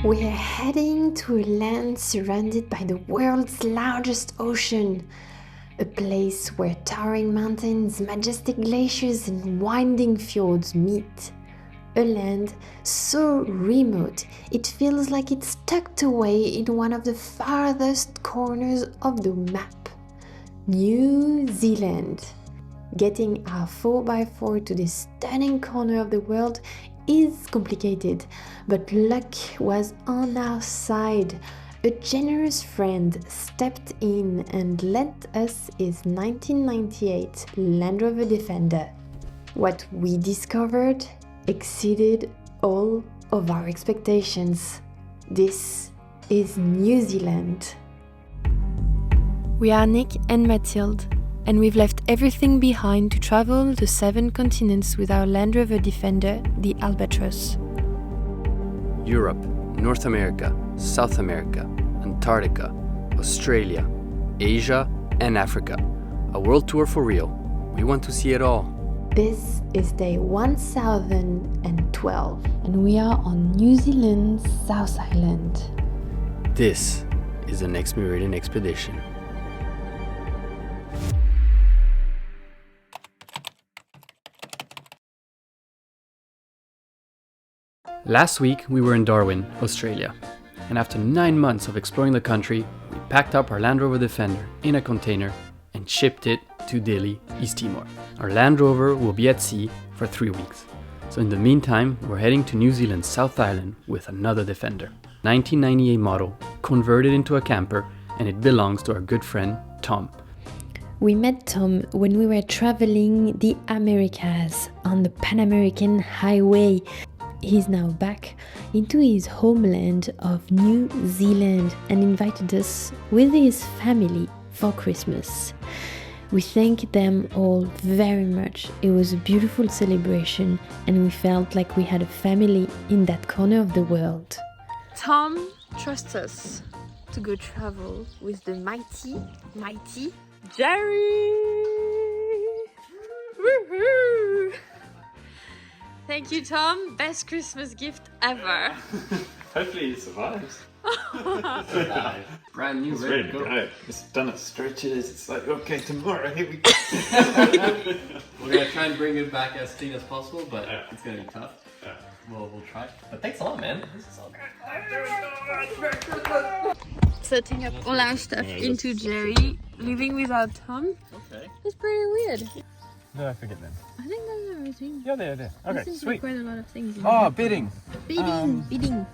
We're heading to a land surrounded by the world's largest ocean, a place where towering mountains, majestic glaciers and winding fjords meet. A land so remote it feels like it's tucked away in one of the farthest corners of the map. New Zealand. Getting our 4x4 to this stunning corner of the world is complicated, but luck was on our side. A generous friend stepped in and lent us his 1998 Land Rover Defender. What we discovered exceeded all of our expectations. This is New Zealand. We are Nick and Mathilde, and we've left everything behind to travel the 7 continents with our Land Rover Defender, the Albatross. Europe, North America, South America, Antarctica, Australia, Asia, and Africa. A world tour for real. We want to see it all. This is day 1012, and we are on New Zealand's South Island. This is the next Meridian expedition. Last week we were in Darwin, Australia, and after 9 months of exploring the country, we packed up our Land Rover Defender in a container and shipped it to Dili, East Timor. Our Land Rover will be at sea for 3 weeks, so in the meantime we're heading to New Zealand's South Island with another Defender. 1998 model, converted into a camper, and it belongs to our good friend Tom. We met Tom when we were traveling the Americas on the Pan American Highway. He's now back into his homeland of New Zealand and invited us with his family for Christmas. We thank them all very much. It was a beautiful celebration and we felt like we had a family in that corner of the world. Tom trusts us to go travel with the mighty Jerry! Woohoo! Thank you, Tom. Best Christmas gift ever. Hopefully it survives. Brand new, It's ready really to go. great. It's done its stretches. It's like, okay, tomorrow, here we go. We're gonna try and bring it back as clean as possible, but Yeah. it's gonna be tough. Yeah. We'll try. But thanks a lot, man. This is all good. Setting up all our stuff into Jerry, living without Tom. Okay. It's pretty weird. Did I forget them? I think that's everything. Yeah, there. Okay, This is sweet. quite a lot of things. Oh, bidding. Bidding.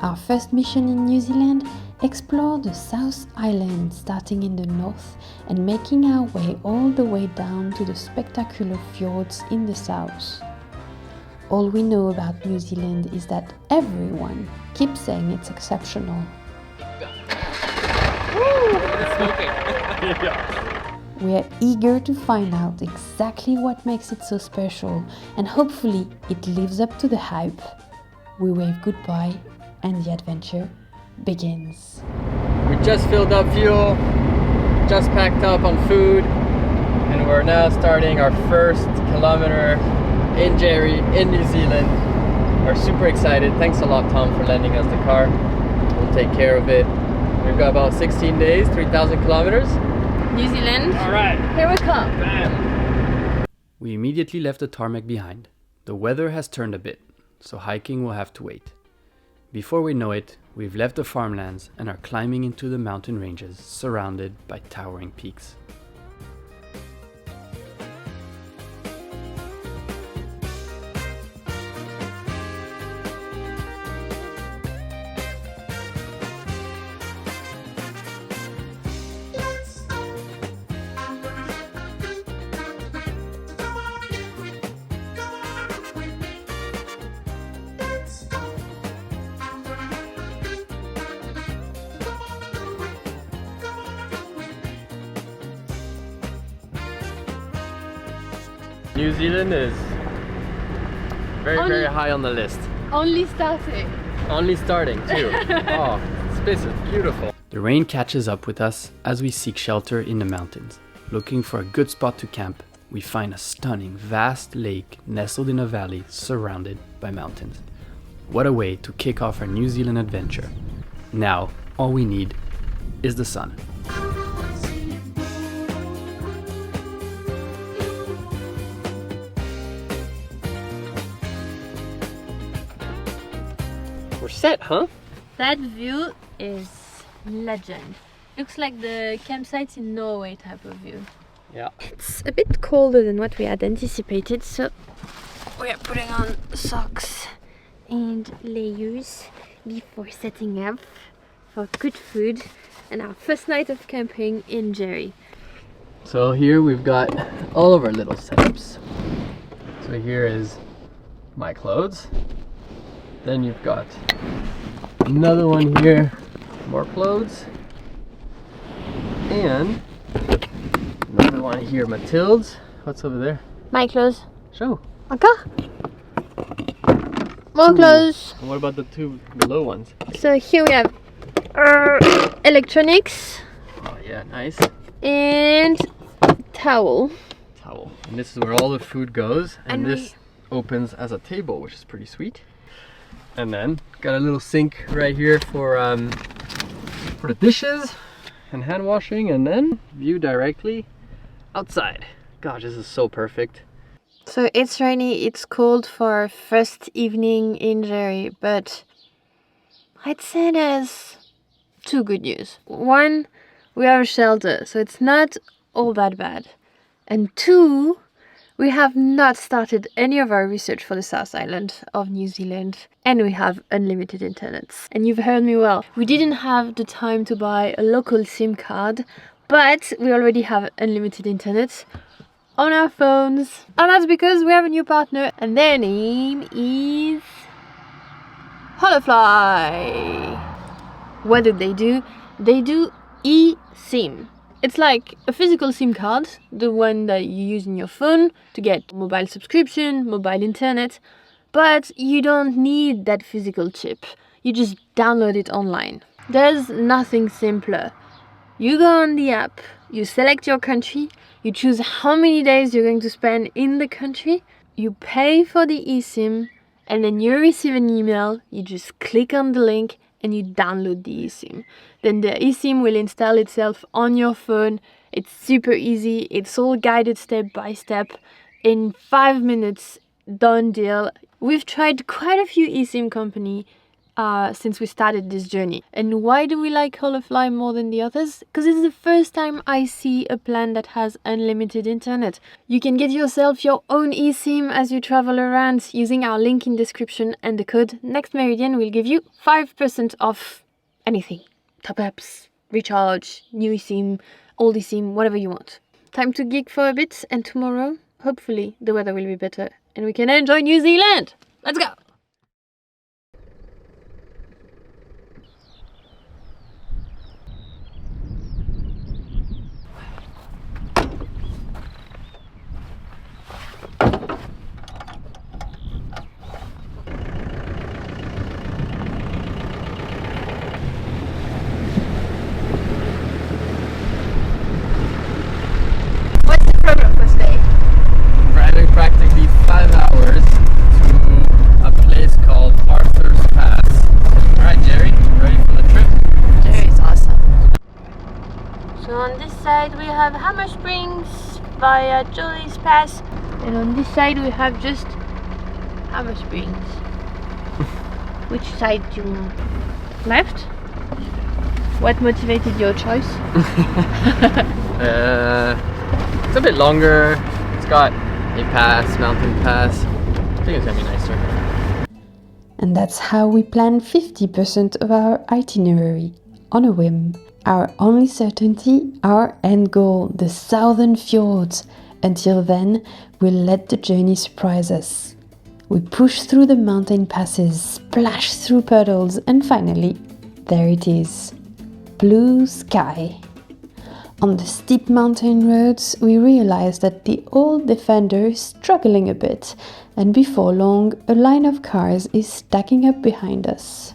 Our first mission in New Zealand, explore the South Island, starting in the north and making our way all the way down to the spectacular fjords in the south. All we know about New Zealand is that everyone keeps saying it's exceptional. We are eager to find out exactly what makes it so special, and hopefully it lives up to the hype. We wave goodbye and the adventure begins. We just filled up fuel, just packed up on food, and we're now starting our first kilometer in Jerry, in New Zealand. We're super excited. Thanks a lot, Tom, for lending us the car. We'll take care of it. We've got about 16 days, 3,000 kilometers. New Zealand. All right. Here we come. Bam. We immediately left the tarmac behind. The weather has turned a bit, so hiking will have to wait. Before we know it, we've left the farmlands and are climbing into the mountain ranges surrounded by towering peaks. New Zealand is very high on the list. Only starting. Only starting too. Oh, this place is beautiful. The rain catches up with us as we seek shelter in the mountains. Looking for a good spot to camp, we find a stunning, vast lake nestled in a valley surrounded by mountains. What a way to kick off our New Zealand adventure. Now, all we need is the sun. We're set, huh? That view is legend. Looks like the campsites in Norway type of view. Yeah. It's a bit colder than what we had anticipated, so we are putting on socks and layers before setting up for good food and our first night of camping in Jerry. So here we've got all of our little setups. So here is my clothes. Then you've got another one here, more clothes. And another one here, Mathilde's. What's over there? My clothes. Show. Okay. More clothes. And what about the two below ones? So here we have electronics Oh yeah, nice. and towel. Towel. And this is where all the food goes. And And this opens as a table, which is pretty sweet. And then got a little sink right here for the dishes and hand washing, and then view directly outside. Gosh, this is so perfect. So it's rainy, it's cold for our first evening in Jerry, but I'd say there's two good news. One, we have a shelter, so it's not all that bad. And two, we have not started any of our research for the South Island of New Zealand, and we have unlimited internet. And you've heard me well. We didn't have the time to buy a local SIM card, but we already have unlimited internet on our phones. And that's because we have a new partner, and their name is Holofly. What do? They do eSIM. It's like a physical SIM card, the one that you use in your phone to get mobile subscription, mobile internet, but you don't need that physical chip. You just download it online. There's nothing simpler. You go on the app, you select your country, you choose how many days you're going to spend in the country, you pay for the eSIM, and then you receive an email, you just click on the link and you download the eSIM. Then the eSIM will install itself on your phone. It's super easy, it's all guided step by step. In 5 minutes, done deal. We've tried quite a few eSIM companies since we started this journey. And why do we like Holofly more than the others? Because it's the first time I see a plan that has unlimited internet. You can get yourself your own eSIM as you travel around using our link in description, and the code NEXTMeridian will give you 5% off anything. Top-ups, recharge, new eSIM, old eSIM, whatever you want. Time to geek for a bit, and tomorrow, hopefully, the weather will be better and we can enjoy New Zealand. Let's go! Driving practically 5 hours to a place called Farthest Pass. Alright Jerry, ready for the trip? Jerry's awesome. So on this side we have Hammer Springs via Jolie's Pass, and on this side we have just Hammer Springs. Which side do you want? Left? What motivated your choice? It's a bit longer. It's got a pass, mountain pass. I think it's gonna be nicer. And that's how we plan 50% of our itinerary, on a whim. Our only certainty, our end goal, the southern fjords. Until then, we'll let the journey surprise us. We push through the mountain passes, splash through puddles, and finally, there it is. Blue sky. On the steep mountain roads, we realize that the old Defender is struggling a bit, and before long, a line of cars is stacking up behind us.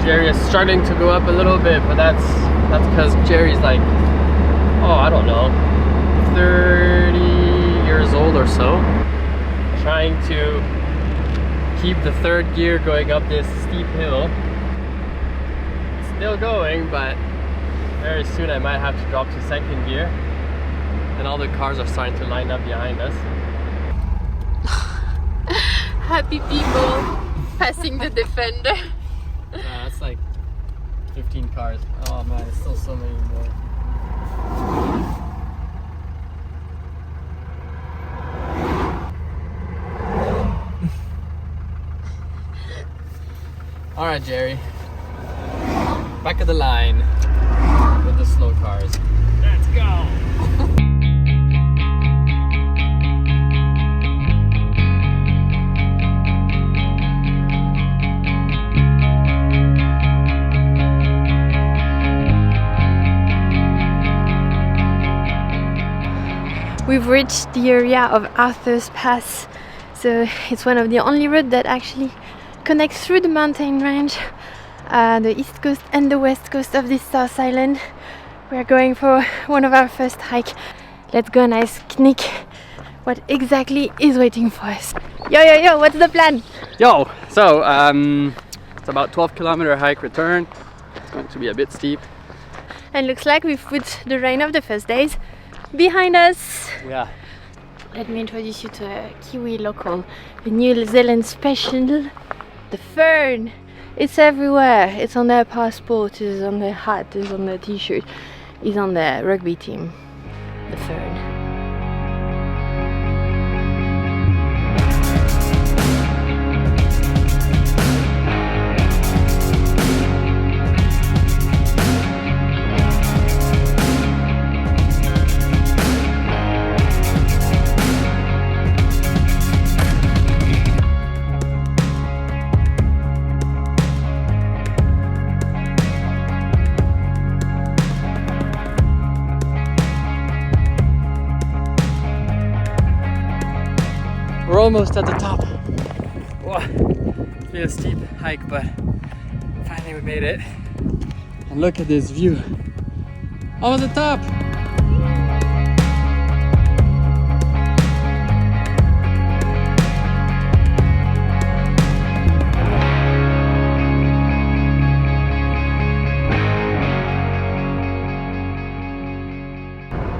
Jerry is starting to go up a little bit, but that's because Jerry's like, I don't know, 30 years old or so, trying to keep the third gear going up this steep hill. It's still going, but very soon I might have to drop to second gear. And all the cars are starting to line up behind us. Happy people passing the Defender. That's like 15 cars. Oh man, there's still so many more. Alright, Jerry. Back of the line with the slow cars. Let's go! We've reached the area of Arthur's Pass, so it's one of the only roads that actually connects through the mountain range, the east coast and the west coast of this South Island. We're going for one of our first hike. Let's go and ask Nick what exactly is waiting for us. Yo, what's the plan? Yo! So, it's about 12-kilometer hike return. It's going to be a bit steep. And looks like we've put the rain of the first days behind us. Yeah. Let me introduce you to a Kiwi local, a New Zealand special, the fern. It's everywhere. It's on their passport, it's on their hat, it's on their t-shirt, it's on their rugby team. The fern. We're almost at the top. Whoa. It's been a steep hike, but finally we made it. And look at this view. Almost at the top!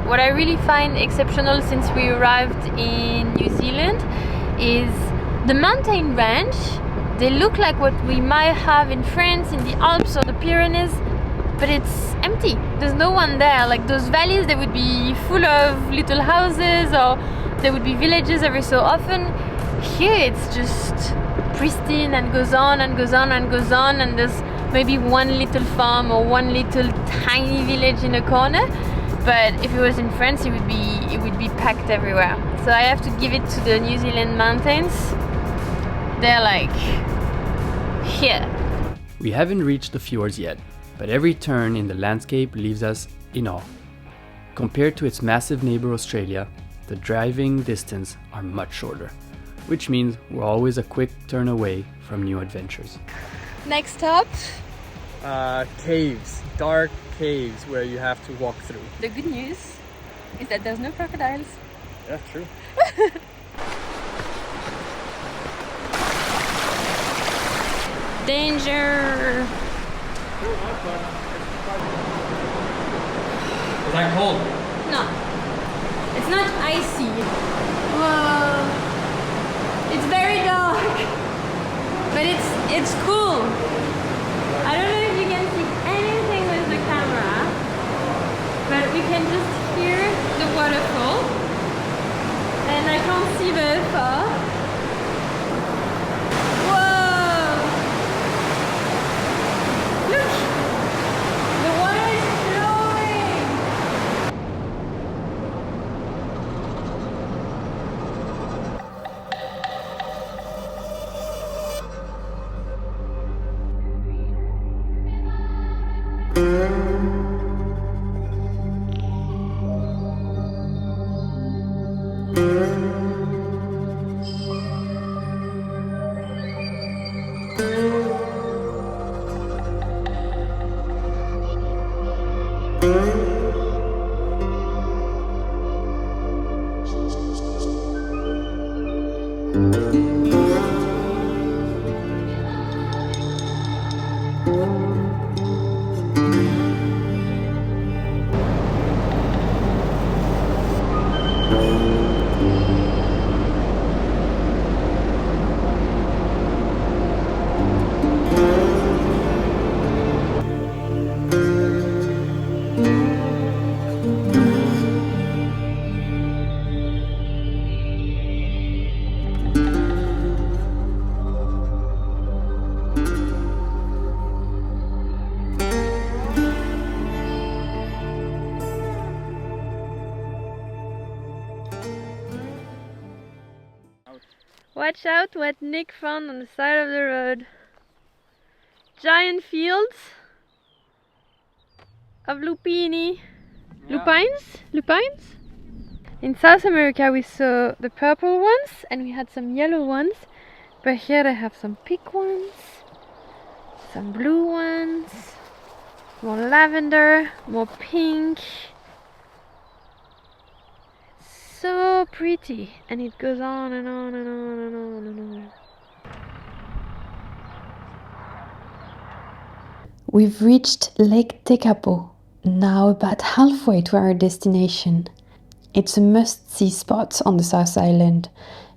What I really find exceptional since we arrived in New Zealand is the mountain range. They look like what we might have in France, in the Alps or the Pyrenees, but it's empty. There's no one there. Like those valleys, they would be full of little houses or there would be villages every so often. Here it's just pristine and goes on and goes on and goes on, and there's maybe one little farm or one little tiny village in a corner. But if it was in France, it would be packed everywhere. So I have to give it to the New Zealand mountains. They're like here. We haven't reached the fjords yet, but every turn in the landscape leaves us in awe. Compared to its massive neighbor Australia, the driving distance are much shorter, which means we're always a quick turn away from new adventures. Next stop, Caves, dark caves where you have to walk through. the good news is that there's no crocodiles. Yeah, true. Danger! Is that cold? No, it's not icy. Whoa. It's very dark, but it's cool. I don't know if you can see anything with the camera, but we can just hear the waterfall, and I can't see very far. Whoa! Look! The water is flowing! Watch out what Nick found on the side of the road. Giant fields of lupini. Yeah. Lupines? In South America we saw the purple ones and we had some yellow ones, but here they have some pink ones, some blue ones, more lavender, more pink. So pretty, and it goes on and on and on and on and on. We've reached Lake Tekapo, now about halfway to our destination. It's a must-see spot on the South Island,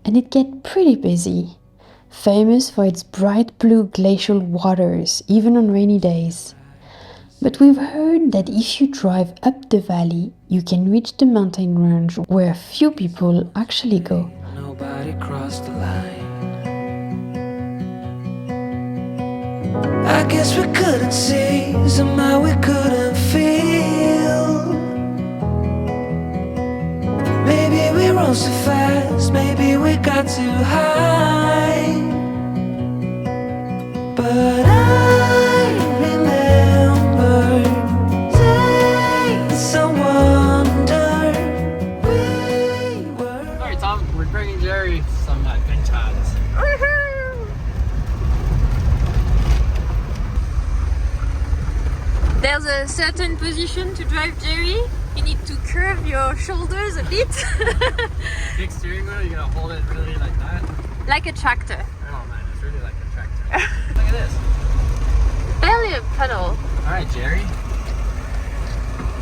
and it gets pretty busy. Famous for its bright blue glacial waters, even on rainy days. But we've heard that if you drive up the valley, you can reach the mountain range where few people actually go. Nobody crossed the line. I guess we couldn't see, somehow we couldn't feel. Maybe we rose too fast, maybe we got too high. But I remember days I wonder we were. Alright Tom, we're bringing Jerry some adventures. There's a certain position to drive Jerry. You need to curve your shoulders a bit. Big steering wheel, you're gonna hold it really like that? Like a tractor. Oh man, it's really like a tractor. Look at this. Barely a pedal. Alright Jerry.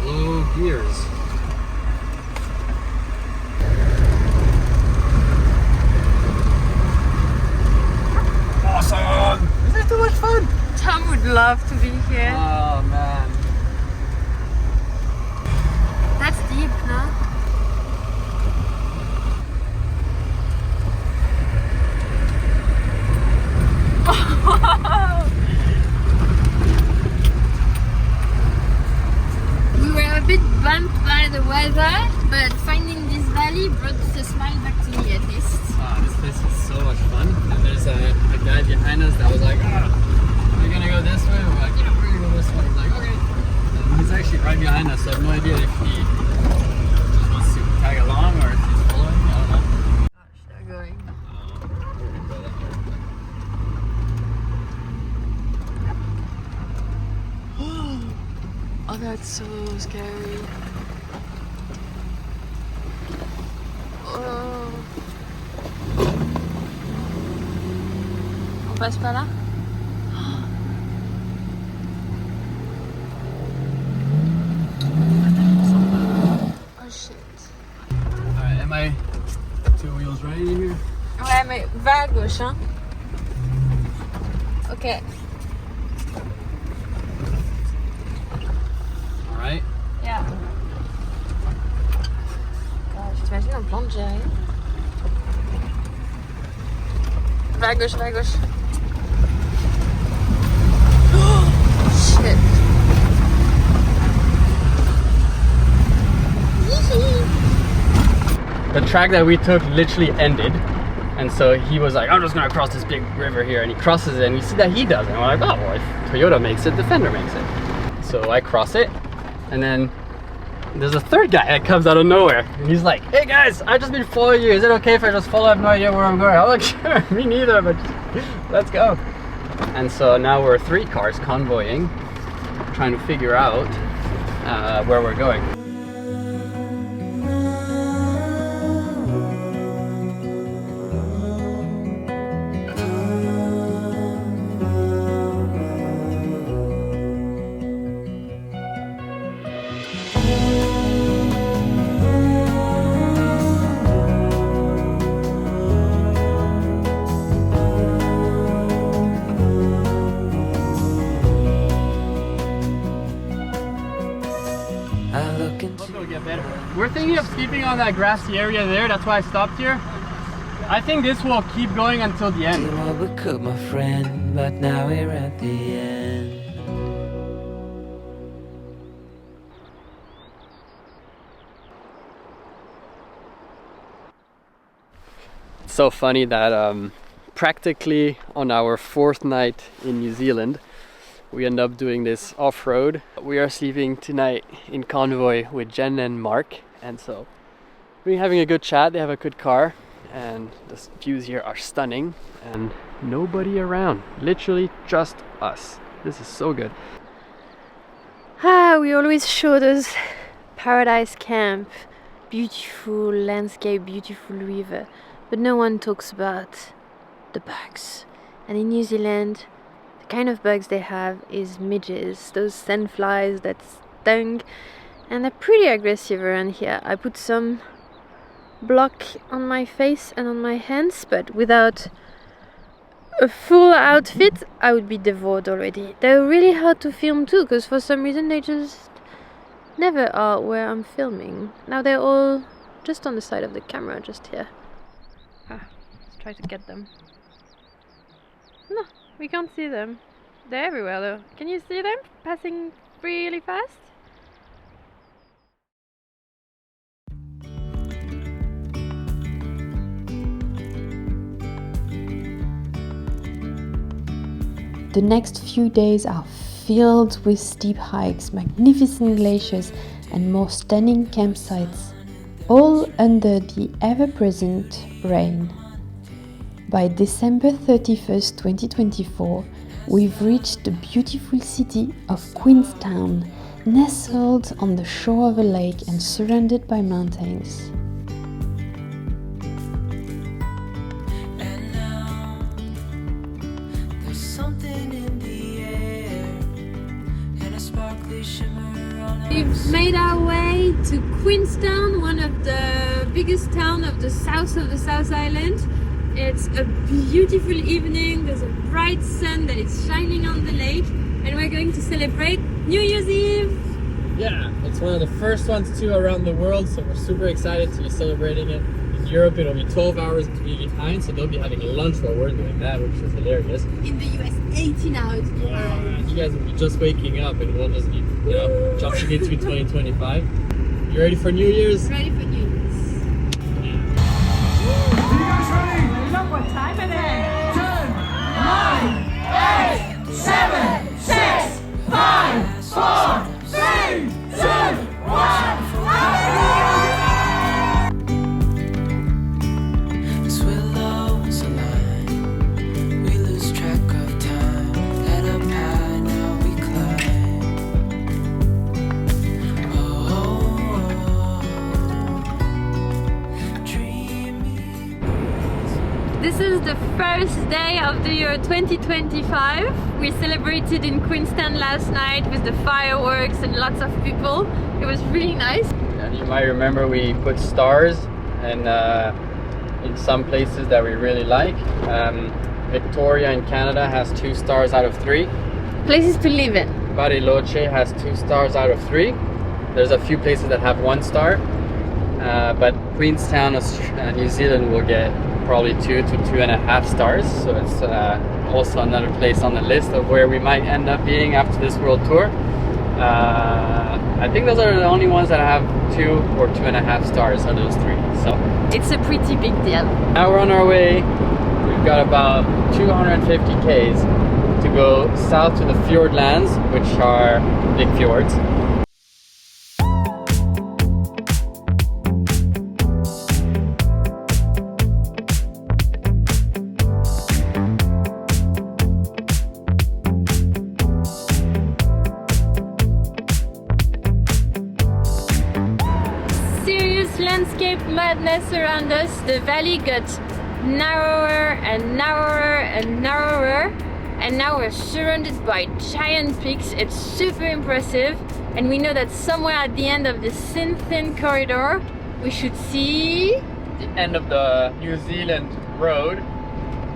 Low gears. Awesome! Isn't it too much fun? Tom would love to be here. Oh man. That's deep, no? We were a bit bumped by the weather, but finding this valley brought a smile back to me at least. This place is so much fun. And there's a guy behind us that was like, we're gonna go this way. We're like, yeah, we're gonna go this way. He's like, okay. And he's actually right behind us, so I have no idea if he just wants to tag along or if he's following. I don't know. Gosh, they're going. We're gonna go that way. Oh, that's so scary. Oh. On passe pas là? Oh shit. Alright, am I two wheels right in here? Ouais, mais va à gauche, hein. Ok. Alright. Yeah. Je t'imagine un plan de Jerry. Va à gauche, va à gauche. Oh, shit. The track that we took literally ended, and so he was like, I'm just gonna cross this big river here, and he crosses it, and we see that he doesn't. And we're like, oh, well, if Toyota makes it, Defender makes it. So I cross it, and then there's a third guy that comes out of nowhere, and he's like, hey guys, I've just been following you. Is it okay if I just follow? I have no idea where I'm going. I'm like, sure, me neither, but let's go. And so now we're 3 cars convoying, trying to figure out where we're going. We're thinking of sleeping on that grassy area there, that's why I stopped here. I think this will keep going until the end. Did what we could, my friend, but now we're at the end. It's so funny that practically on our 4th night in New Zealand, we end up doing this off-road. We are sleeping tonight in convoy with Jen and Mark, and so we're having a good chat. They have a good car, and the views here are stunning, and nobody around. Literally just us. This is so good. We always show those paradise camp, beautiful landscape, beautiful river, but no one talks about the bugs. And in New Zealand, the kind of bugs they have is midges, those sandflies that stung, and they're pretty aggressive around here. I put some block on my face and on my hands, but without a full outfit I would be devoured already. They're really hard to film too, because for some reason they just never are where I'm filming. Now they're all just on the side of the camera, just here. Let's try to get them. No, we can't see them. They're everywhere though. Can you see them passing really fast? The next few days are filled with steep hikes, magnificent glaciers, and more stunning campsites, all under the ever-present rain. By December 31st, 2024, we've reached the beautiful city of Queenstown, nestled on the shore of a lake and surrounded by mountains. We've made our way to Queenstown, one of the biggest towns of the South Island. It's a beautiful evening, there's a bright sun that is shining on the lake, and we're going to celebrate New Year's Eve! Yeah, it's one of the first ones too around the world, so we're super excited to be celebrating it. In Europe it'll be 12 hours to be behind, so they'll be having lunch while we're doing that, which is hilarious. In the US, 18 hours behind. You guys will be just waking up and we'll just be, jumping into 2025. You ready for New Year's? Ready for New Year's. Look what time it is! 10, 9, 8, 7, 6, 5, 4, 3, 2, 1. This will always align. We lose track of time. Head up high, now we climb. Dreamy. This is the first day of the year 2025. We celebrated in Queenstown last night with the fireworks and lots of people. It was really nice. And you might remember we put stars and in some places that we really like. Victoria in Canada has 2 stars out of 3. Places to live in. Bariloche has 2 stars out of 3. There's a few places that have 1 star. But Queenstown, New Zealand will get probably 2 to 2.5 stars. So it's also another place on the list of where we might end up being after this world tour. I think those are the only ones that have 2 or 2.5 stars, are those 3. So It's a pretty big deal. now we're on our way. We've got about 250 k's to go south to the fjord lands, which are big fjords. Landscape madness around us. The valley got narrower and narrower and narrower, and now we're surrounded by giant peaks. It's super impressive, and we know that somewhere at the end of this thin corridor we should see The end of the New Zealand road,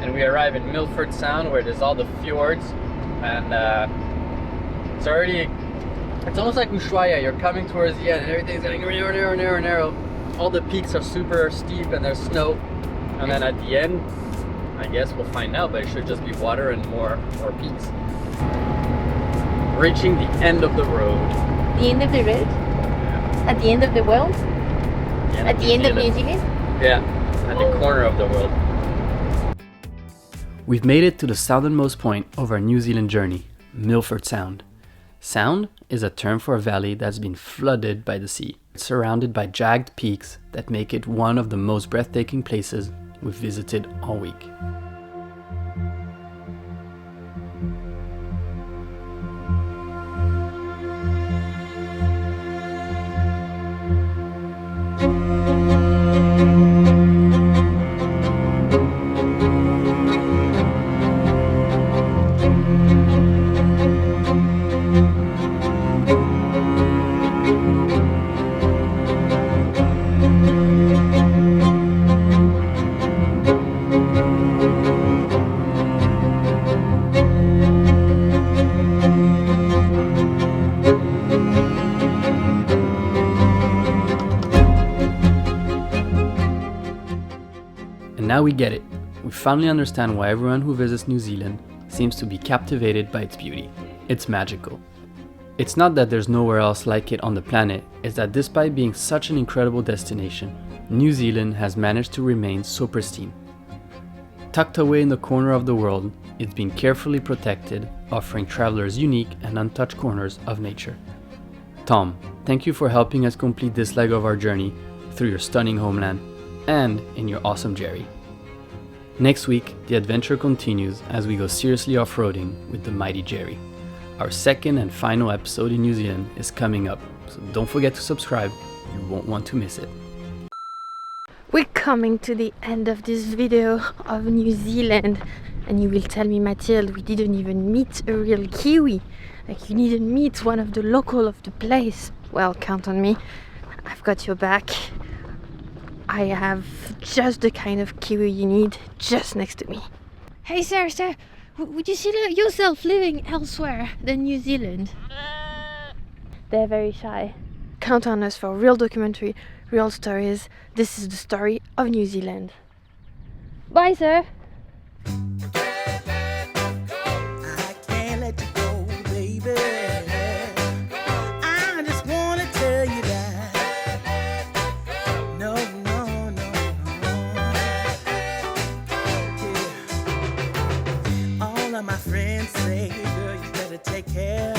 and we arrive in Milford Sound where there's all the fjords, and it's already It's almost like Ushuaia. You're coming towards the end and everything's getting narrow. All the peaks are super steep and there's snow. And then at the end, I guess we'll find out, but it should just be water and more peaks. Reaching the end of the road. The end of the road? At the end of the world? At the end of New Zealand? Yeah, at the corner of the world. We've made it to the southernmost point of our New Zealand journey, Milford Sound. Sound is a term for a valley that's been flooded by the sea. It's surrounded by jagged peaks that make it one of the most breathtaking places we've visited all week. Now we get it. We finally understand why everyone who visits New Zealand seems to be captivated by its beauty. It's magical. It's not that there's nowhere else like it on the planet, it's that despite being such an incredible destination, New Zealand has managed to remain so pristine. Tucked away in the corner of the world, it's been carefully protected, offering travelers unique and untouched corners of nature. Tom, thank you for helping us complete this leg of our journey through your stunning homeland and in your awesome Jerry. Next week, the adventure continues as we go seriously off-roading with the mighty Jerry. Our second and final episode in New Zealand is coming up, so don't forget to subscribe, you won't want to miss it. We're coming to the end of this video of New Zealand, and you will tell me, Mathilde, we didn't even meet a real Kiwi. Like, you didn't meet one of the local of the place. Well, count on me. I've got your back. I have just the kind of Kiwi you need just next to me. Hey, sir, would you see yourself living elsewhere than New Zealand? They're very shy. Count on us for real documentary, real stories. This is the story of New Zealand. Bye, sir. I can't let you go, baby. I just wanna tell you that. No. Yeah. All of my friends say, girl, you better take care